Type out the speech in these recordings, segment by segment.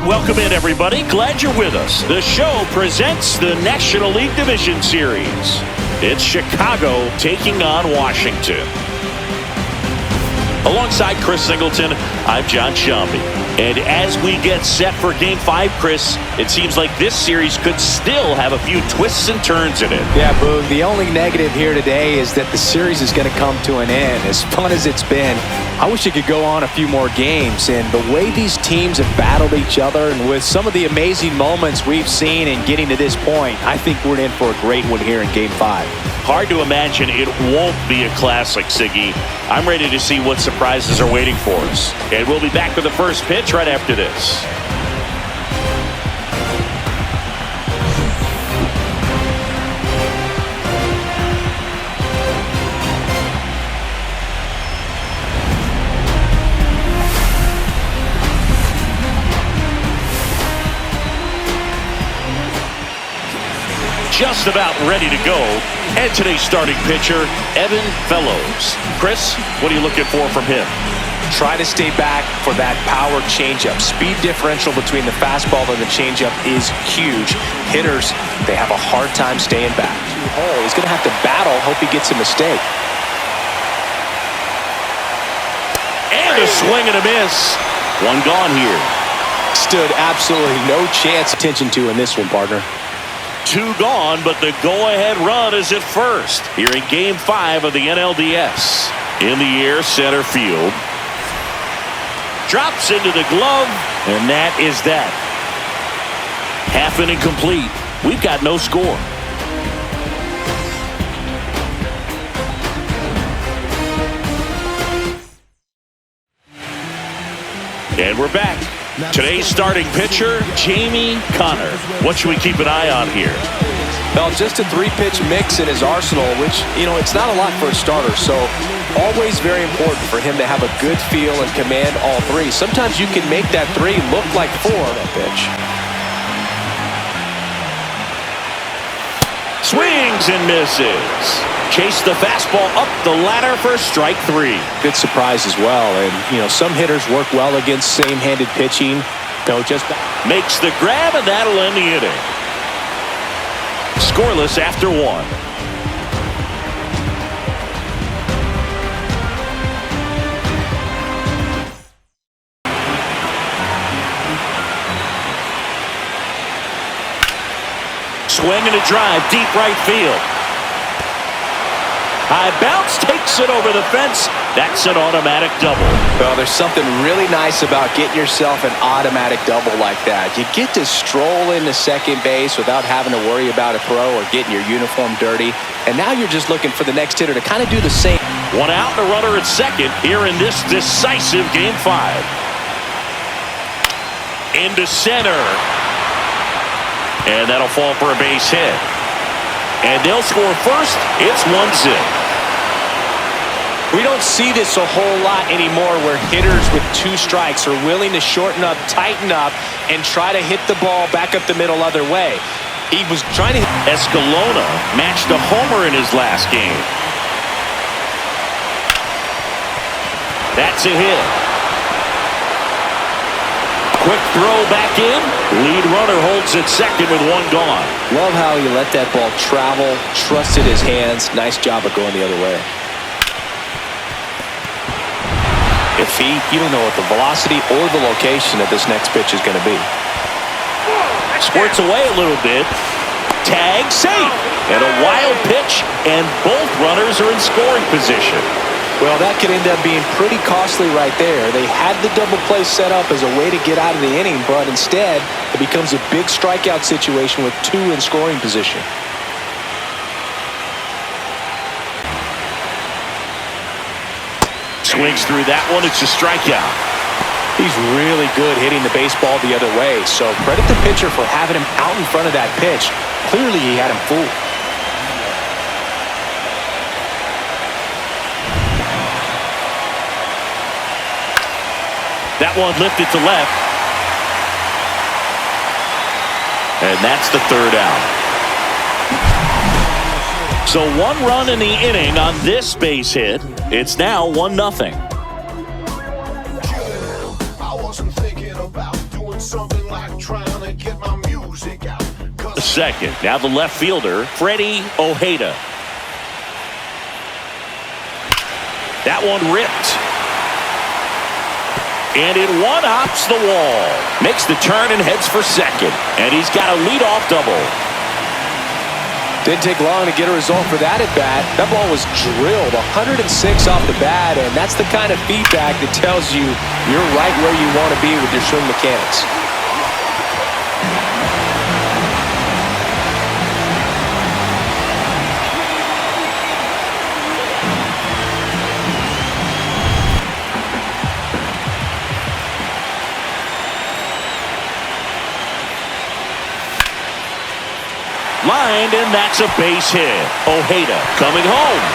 Welcome in, everybody. Glad you're with us. The show presents the National League Division Series. It's Chicago taking on Washington. Alongside Chris Singleton, I'm John Shambi. And as we get set for Game 5, Chris, it seems like this series could still have a few twists and turns in it. Yeah, Boog, the only negative here today is that the series is going to come to an end. As fun as it's been, I wish it could go on a few more games. And the way these teams have battled each other, and with some of the amazing moments we've seen in getting to this point, I think we're in for a great one here in Game 5. Hard to imagine it won't be a classic, Siggy. I'm ready to see what surprises are waiting for us. And we'll be back with the first pitch right after this. Just about ready to go. And today's starting pitcher, Evan Fellows. Chris, what are you looking for from him? Try to stay back for that power changeup. Speed differential between the fastball and the changeup is huge. Hitters, they have a hard time staying back. He's going to have to battle. Hope he gets a mistake. And a swing and a miss. One gone here. Stood absolutely no chance attention to in this one, partner. Two gone, but the go-ahead run is at first here in Game 5 of the NLDS. In the air, center field. Drops into the glove, and that is that. Half inning complete. We've got no score. And we're back. Today's starting pitcher, Jamie Connor. What should we keep an eye on here? Well, just a three-pitch mix in his arsenal, which, it's not a lot for a starter. So always very important for him to have a good feel and command all three. Sometimes you can make that three look like four on that pitch. Swings and misses. Chase the fastball up the ladder for strike three. Good surprise as well. And, some hitters work well against same-handed pitching. Just makes the grab, and that'll end the inning. Scoreless after one. Swing and a drive, deep right field. High bounce, takes it over the fence. That's an automatic double. Well, there's something really nice about getting yourself an automatic double like that. You get to stroll into second base without having to worry about a throw or getting your uniform dirty. And now you're just looking for the next hitter to kind of do the same. One out and a runner at second here in this decisive Game 5. Into center. And that'll fall for a base hit. And they'll score first. It's 1-0. We don't see this a whole lot anymore where hitters with two strikes are willing to shorten up, tighten up, and try to hit the ball back up the middle other way. He was trying to... Escalona matched a homer in his last game. That's a hit. Quick throw back in. Lead runner holds at second with one gone. Love how he let that ball travel, trusted his hands. Nice job of going the other way. If you don't know what the velocity or the location of this next pitch is going to be. Squirts away a little bit. Tag safe. And a wild pitch, and both runners are in scoring position. Well, that could end up being pretty costly right there. They had the double play set up as a way to get out of the inning, but instead it becomes a big strikeout situation with two in scoring position. Swings through that one. It's a strikeout. He's really good hitting the baseball the other way, so credit the pitcher for having him out in front of that pitch. Clearly he had him fooled. That one lifted to left. And that's the third out. So one run in the inning on this base hit. It's now 1-0. doing something like trying to get my music out. The second. Now the left fielder, Freddie Ojeda. That one ripped. And it one-hops the wall. Makes the turn and heads for second. And he's got a leadoff double. Didn't take long to get a result for that at bat. That ball was drilled 106 off the bat, and that's the kind of feedback that tells you you're right where you want to be with your swing mechanics. Lined, and that's a base hit. Ojeda coming home.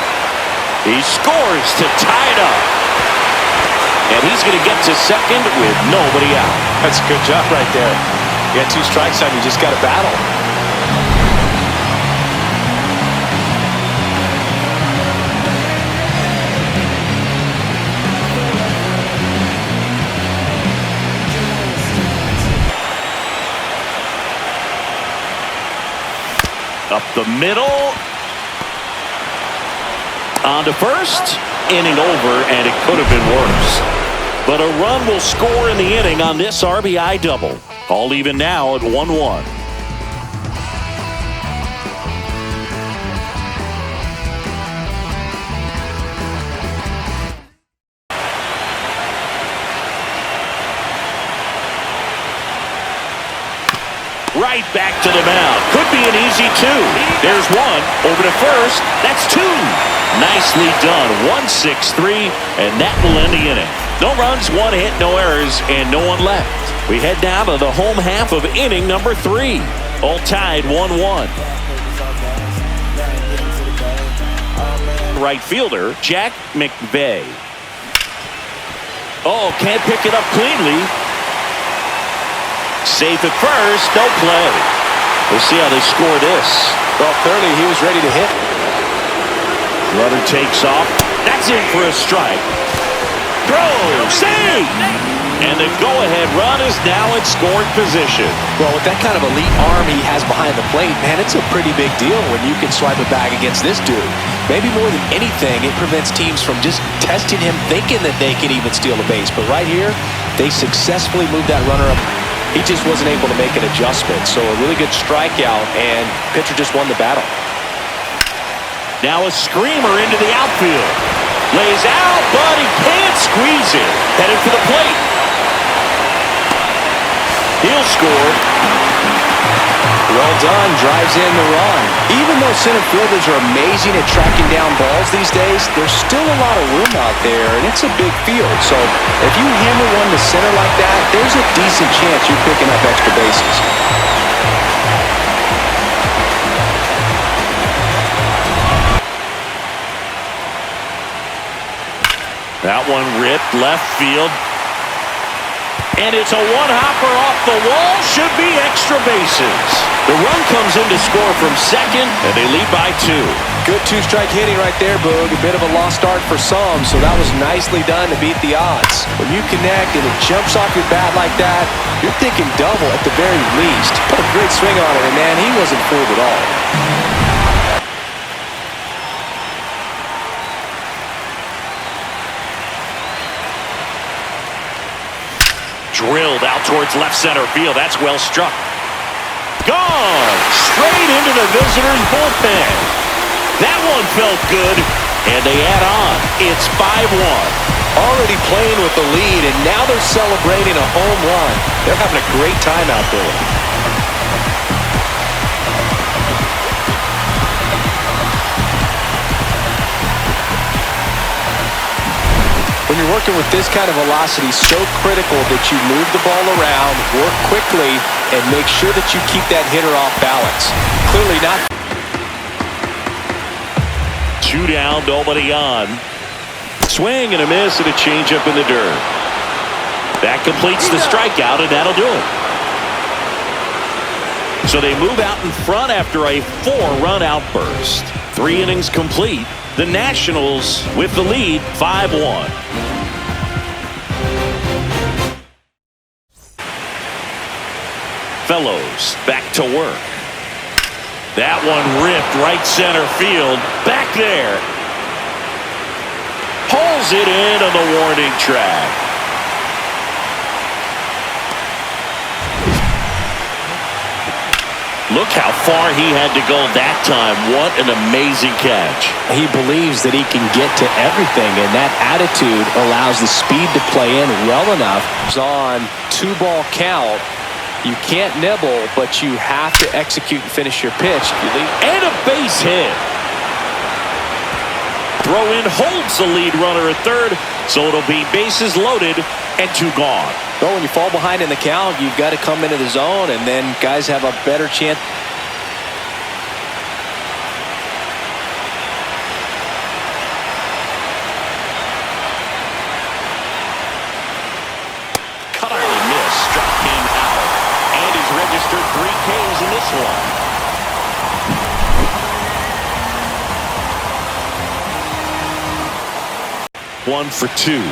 He scores to tie it up. And he's going to get to second with nobody out. That's a good job right there. You got 2 strikes on you, just got to battle. Up the middle. On to first. Inning over, and it could have been worse. But a run will score in the inning on this RBI double. All even now at 1-1. Right back to the mound. Could be an easy 2. There's 1. Over to first. That's 2. Nicely done. 1-6-3, and that will end the inning. No runs, 1 hit, no errors, and no one left. We head down to the home half of inning number 3. All tied 1-1. Right fielder, Jack McVay. Oh, can't pick it up cleanly. Safe at first, no play. We'll see how they score this. Well, clearly he was ready to hit. Runner takes off. That's in for a strike. Throw, save! And the go-ahead run is now in scoring position. Well, with that kind of elite arm he has behind the plate, man, it's a pretty big deal when you can swipe it back against this dude. Maybe more than anything, it prevents teams from just testing him thinking that they can even steal a base. But right here, they successfully moved that runner up. He just wasn't able to make an adjustment. So a really good strikeout, and pitcher just won the battle. Now a screamer into the outfield. Lays out, but he can't squeeze it. Headed for the plate. He'll score. Well done, drives in the run. Even though center fielders are amazing at tracking down balls these days, there's still a lot of room out there, and it's a big field. So if you hammer one to center like that, there's a decent chance you're picking up extra bases. That one ripped left field. And it's a one-hopper off the wall. Should be extra bases. The run comes in to score from second, and they lead by 2. Good 2-strike hitting right there, Boog. A bit of a lost start for some, so that was nicely done to beat the odds. When you connect and it jumps off your bat like that, you're thinking double at the very least. Put a great swing on it, and man, he wasn't fooled at all. Drilled out towards left center field. That's well struck. Gone! Straight into the visitor's bullpen. That one felt good, and they add on. It's 5-1. Already playing with the lead, and now they're celebrating a home run. They're having a great time out there. When you're working with this kind of velocity, so critical that you move the ball around, work quickly, and make sure that you keep that hitter off balance. Clearly not. 2 down, nobody on. Swing and a miss and a changeup in the dirt. That completes the strikeout, and that'll do it. So they move out in front after a 4-run outburst. 3 innings complete. The Nationals with the lead, 5-1. Fellows back to work. That one ripped right center field. Back there. Pulls it in on the warning track. Look how far he had to go that time. What an amazing catch. He believes that he can get to everything, and that attitude allows the speed to play in well enough. It's on 2-ball count. You can't nibble, but you have to execute and finish your pitch. And a base hit. Throw in holds the lead runner at third, so it'll be bases loaded and 2 gone. Well, when you fall behind in the count, you've got to come into the zone, and then guys have a better chance. Cut out and miss, struck him out. And he's registered 3 Ks in this one. 1 for 2.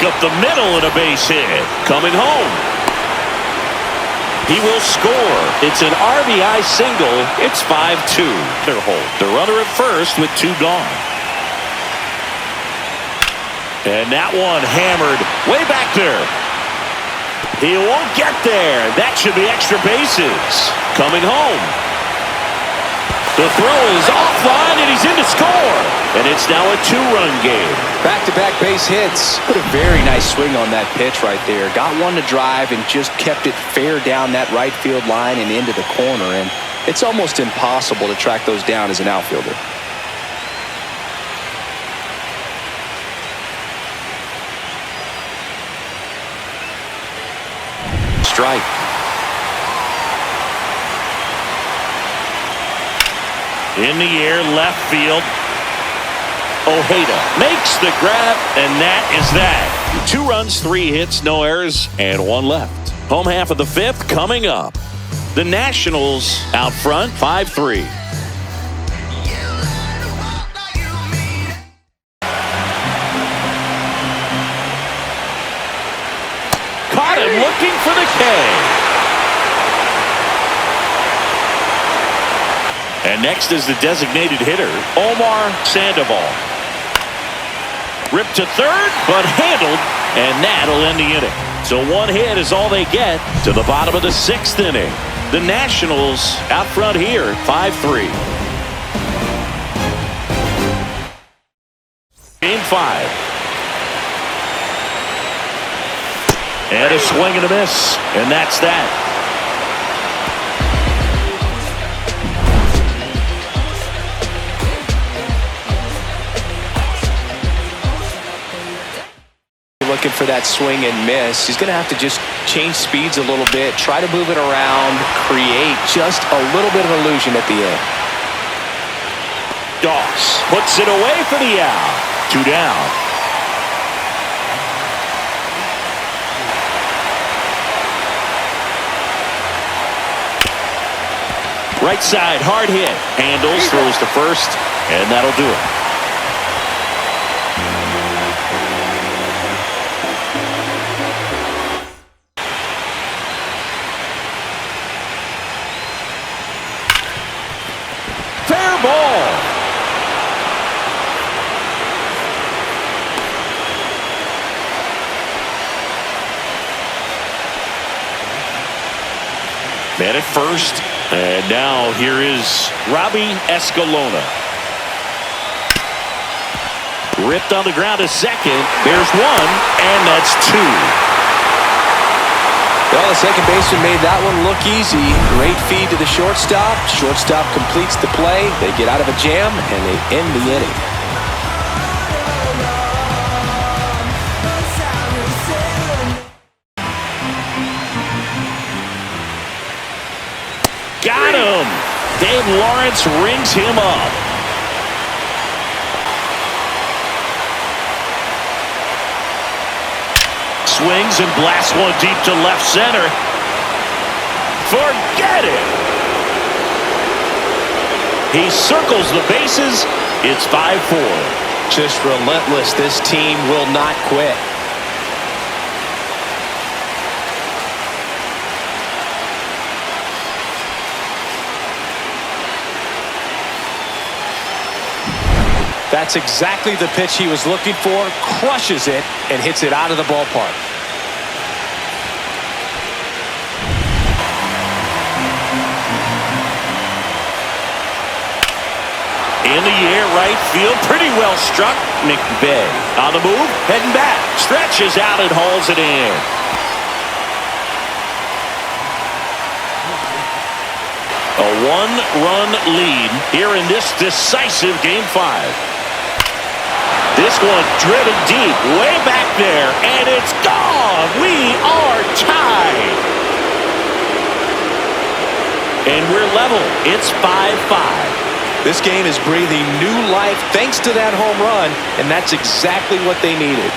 Up the middle and a base hit. Coming home. He will score. It's an RBI single. It's 5-2. Their hold. The runner at first with 2 gone. And that one hammered way back there. He won't get there. That should be extra bases. Coming home. The throw is offline, and he's in to score. And it's now a 2-run game. Back-to-back base hits. Put a very nice swing on that pitch right there. Got one to drive and just kept it fair down that right field line and into the corner. And it's almost impossible to track those down as an outfielder. Strike. In the air, left field. Ojeda makes the grab, and that is that. 2 runs, 3 hits, no errors, and 1 left. Home half of the 5th coming up. The Nationals out front, 5-3. Caught him looking for the K. And next is the designated hitter, Omar Sandoval. Ripped to third, but handled, and that'll end the inning. So 1 hit is all they get to the bottom of the 6th inning. The Nationals out front here, 5-3. Game 5. And a swing and a miss, and that's that. Looking for that swing and miss. He's going to have to just change speeds a little bit, try to move it around, create just a little bit of illusion at the end. Doss puts it away for the out. 2 down. Right side, hard hit. Handles, throws to first, and that'll do it. Fair ball. Man at first. And now here is Robbie Escalona. Ripped on the ground to second. There's 1, and that's 2. Well, the second baseman made that one look easy. Great feed to the shortstop. Shortstop completes the play. They get out of a jam, and they end the inning. Got him. Dave Lawrence rings him up. Swings and blasts one deep to left center. Forget it. He circles the bases. It's 5-4. Just relentless. This team will not quit. That's exactly the pitch he was looking for. Crushes it and hits it out of the ballpark. In the air, right field, pretty well struck. McVay on the move, heading back, stretches out and hauls it in. A one-run lead here in this decisive Game 5. This one driven deep, way back there, and it's gone. We are tied. And we're level. It's 5-5. This game is breathing new life thanks to that home run, and that's exactly what they needed.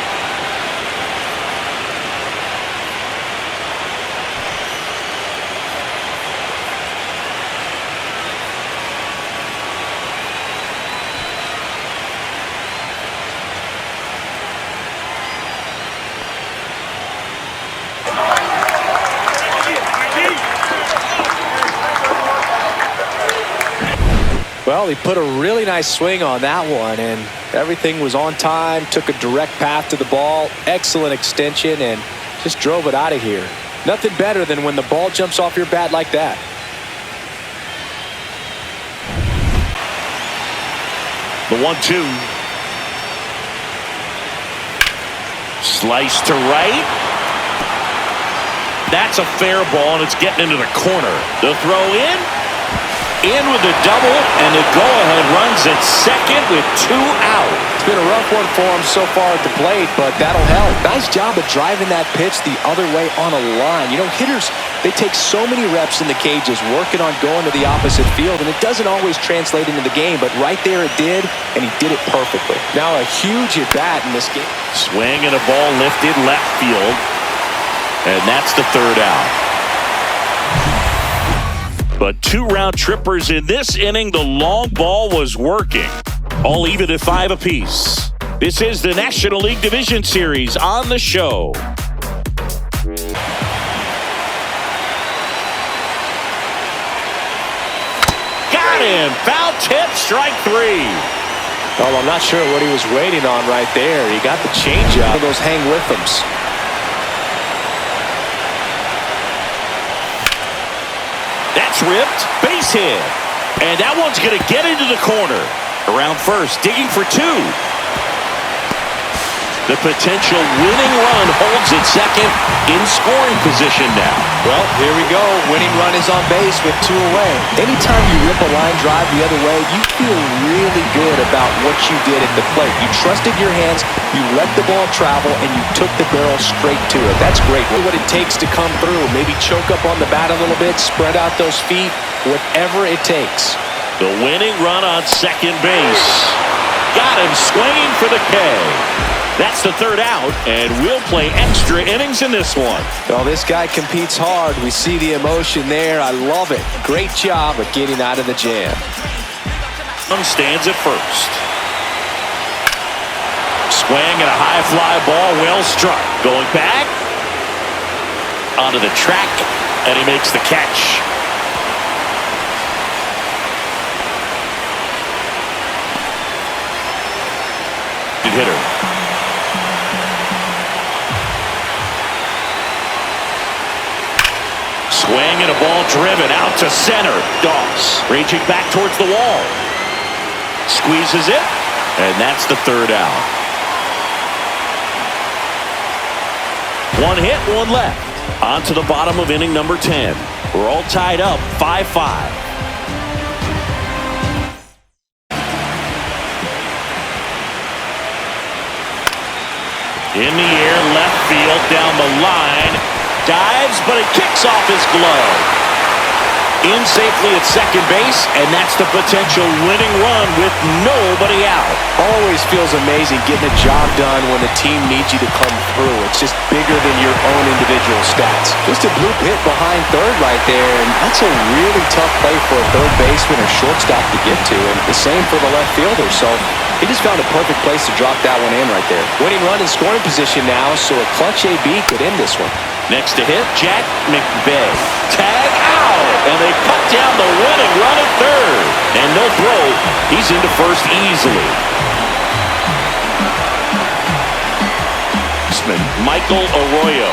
Well, he put a really nice swing on that one, and everything was on time, took a direct path to the ball, excellent extension, and just drove it out of here. Nothing better than when the ball jumps off your bat like that. The 1-2. Slice to right. That's a fair ball, and it's getting into the corner. The throw in. In with the double, and the go-ahead runs at second with 2 out. It's been a rough one for him so far at the plate, but that'll help. Nice job of driving that pitch the other way on a line. You know, hitters, they take so many reps in the cages working on going to the opposite field, and it doesn't always translate into the game, but right there it did, and he did it perfectly. Now a huge at-bat in this game. Swing and a ball lifted left field, and that's the 3rd out. But 2 round trippers in this inning. The long ball was working. All even at 5 apiece. This is the National League Division Series on the show. Got him. Foul tip, strike 3. Well, I'm not sure what he was waiting on right there. He got the changeup. Those hang with him. Ripped, base hit, and that one's going to get into the corner. Around first, digging for 2. The potential winning run holds at second, in scoring position now. Well, here we go. Winning run is on base with 2 away. Anytime you rip a line drive the other way, you feel really good about what you did at the plate. You trusted your hands, you let the ball travel, and you took the barrel straight to it. That's great. What it takes to come through. Maybe choke up on the bat a little bit, spread out those feet, whatever it takes. The winning run on second base. Got him swinging for the K. That's the 3rd out, and we'll play extra innings in this one. Well, this guy competes hard. We see the emotion there. I love it. Great job of getting out of the jam. Stands at first. Swing and a high fly ball, well struck. Going back. Onto the track, and he makes the catch. Good hitter. Swing and a ball driven out to center. Doss reaching back towards the wall. Squeezes it, and that's the 3rd out. 1 hit, 1 left. On to the bottom of inning number 10. We're all tied up, 5-5. In the air, left field, down the line. Dives, but it kicks off his glove. In safely at second base, and that's the potential winning run with nobody out. Always feels amazing getting a job done when the team needs you to come through. It's just bigger than your own individual stats. Just a bloop hit behind third right there, and that's a really tough play for a third baseman or shortstop to get to, and the same for the left fielder. So He just found a perfect place to drop that one in right there. Winning run in scoring position now, so a clutch AB could end this one. Next to hit, Jack McBay. Tag out, and they cut down the winning run at third. And no throw. He's into first easily. Michael Arroyo.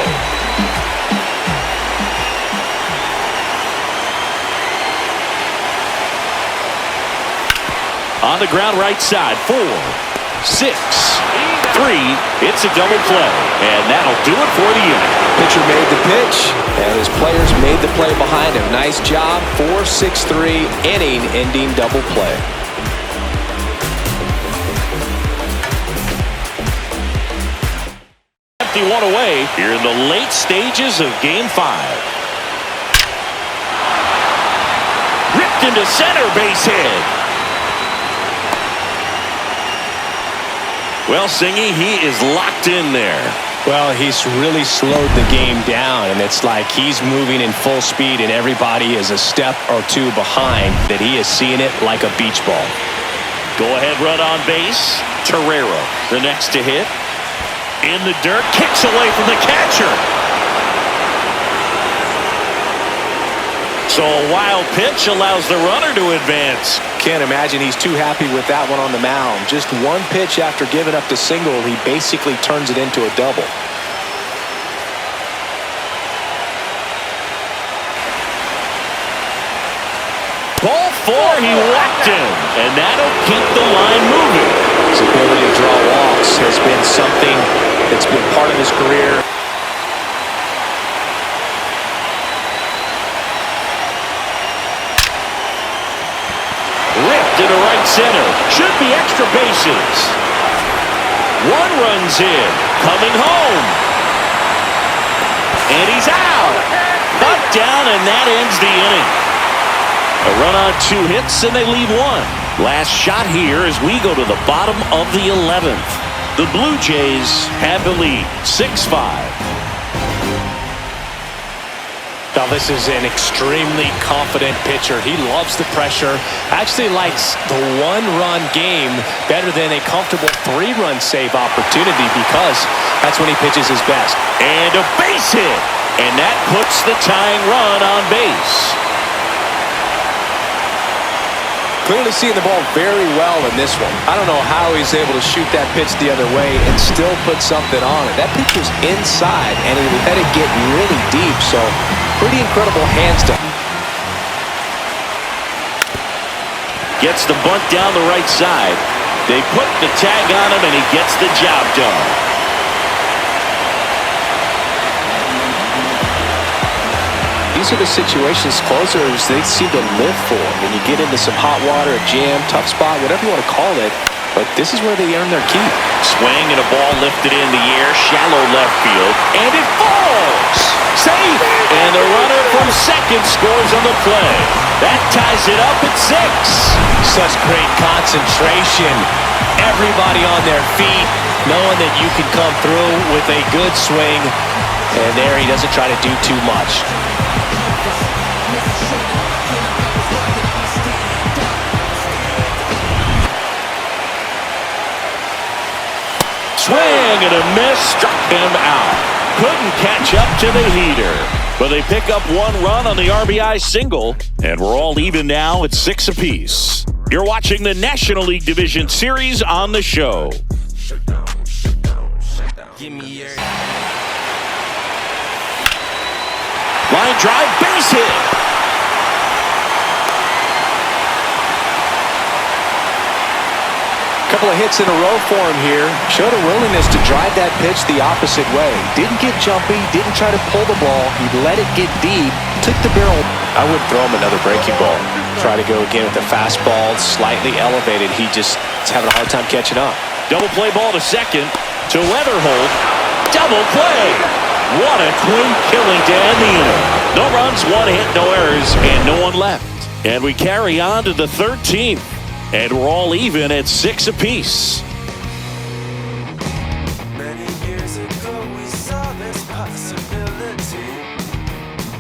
On the ground right side, 4, 6, 3. It's a double play, and that'll do it for the inning. Pitcher made the pitch, and his players made the play behind him. Nice job. 4-6-3 inning-ending double play. Empty one away here in the late stages of Game 5. Ripped into center, base hit. Well, Singy, he is locked in there. Well, he's really slowed the game down, and it's like he's moving in full speed, and everybody is a step or two behind, that he is seeing it like a beach ball. Go-ahead run on base. Torreira, the next to hit. In the dirt, kicks away from the catcher. So a wild pitch allows the runner to advance. Can't imagine he's too happy with that one on the mound. Just one pitch after giving up the single, he basically turns it into a double. Ball 4, he whacked him, and that'll keep the line moving. His ability to draw walks has been something that's been part of his career. Ripped into right center. Should be extra bases. One runs in. Coming home. And he's out. Butt down, and that ends the inning. A run on 2 hits, and they leave 1. Last shot here as we go to the bottom of the 11th. The Blue Jays have the lead, 6-5. Now this is an extremely confident pitcher. He loves the pressure. Actually likes the 1-run game better than a comfortable 3-run save opportunity, because that's when he pitches his best. And a base hit. And that puts the tying run on base. Clearly seeing the ball very well in this one. I don't know how he's able to shoot that pitch the other way and still put something on it. That pitch was inside, and he let it get really deep, so pretty incredible hands to... Gets the bunt down the right side. They put the tag on him, and he gets the job done. These are the situations closers they seem to live for. When you get into some hot water, a jam, tough spot, whatever you want to call it, but this is where they earn their keep. Swing and a ball lifted in the air, shallow left field, and it falls! Safe! And the runner from second scores on the play. That ties it up at 6. Such great concentration. Everybody on their feet, knowing that you can come through with a good swing, and there he doesn't try to do too much. Swing and a miss, struck him out. Couldn't catch up to the heater. But they pick up 1 run on the RBI single, and we're all even now at 6 apiece. You're watching the National League Division Series on the show. Line drive, base hit. Couple of hits in a row for him here. Showed a willingness to drive that pitch the opposite way. Didn't get jumpy, didn't try to pull the ball. He let it get deep, took the barrel. I would throw him another breaking ball. Try to go again with the fastball, slightly elevated. He just is having a hard time catching up. Double play ball to second, to Weatherholt. Double play. What a clean killing to end the inning. No runs, 1 hit, no errors, and no one left. And we carry on to the 13th. And we're all even at 6 apiece. Many years ago we saw this possibility,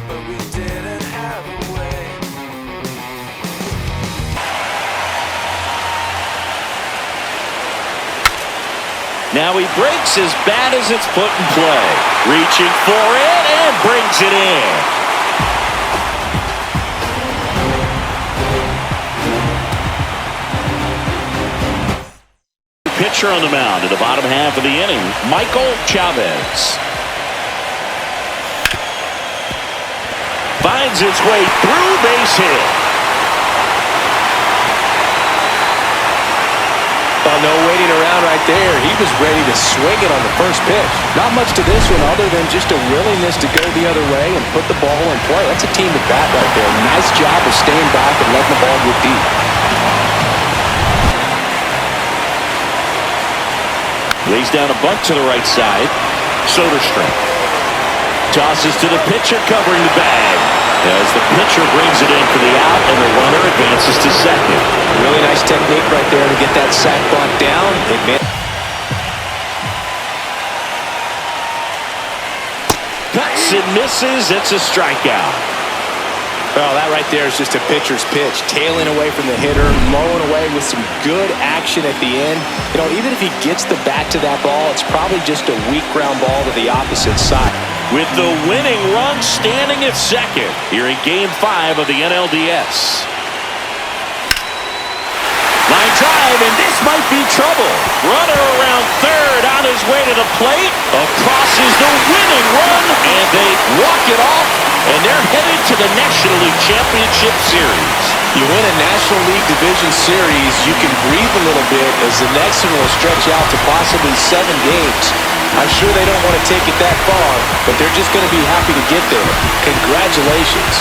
but we didn't have a way. Now he breaks as bad as it's put in play. Reaching for it and brings it in. Pitcher on the mound in the bottom half of the inning, Michael Chavez. Finds its way through, base hit. Oh, no waiting around right there. He was ready to swing it on the first pitch. Not much to this one other than just a willingness to go the other way and put the ball in play. That's a team at bat right there. Nice job of staying back and letting the ball go deep. Lays down a bunt to the right side. Soderstrom tosses to the pitcher covering the bag as the pitcher brings it in for the out and the runner advances to second. Really nice technique right there to get that sac bunt down. Cuts and misses. It's a strikeout. Well, that right there is just a pitcher's pitch. Tailing away from the hitter, mowing away with some good action at the end. You know, even if he gets the bat to that ball, it's probably just a weak ground ball to the opposite side. With the winning run standing at second here in Game 5 of the NLDS. Line drive, and this might be trouble. Runner around third on his way to the plate. Across is the winning run, and they walk it off, and they're headed to the National League Championship Series. You win a National League Division Series, you can breathe a little bit as the next one will stretch out to possibly 7 games. I'm sure they don't want to take it that far, but they're just going to be happy to get there. Congratulations.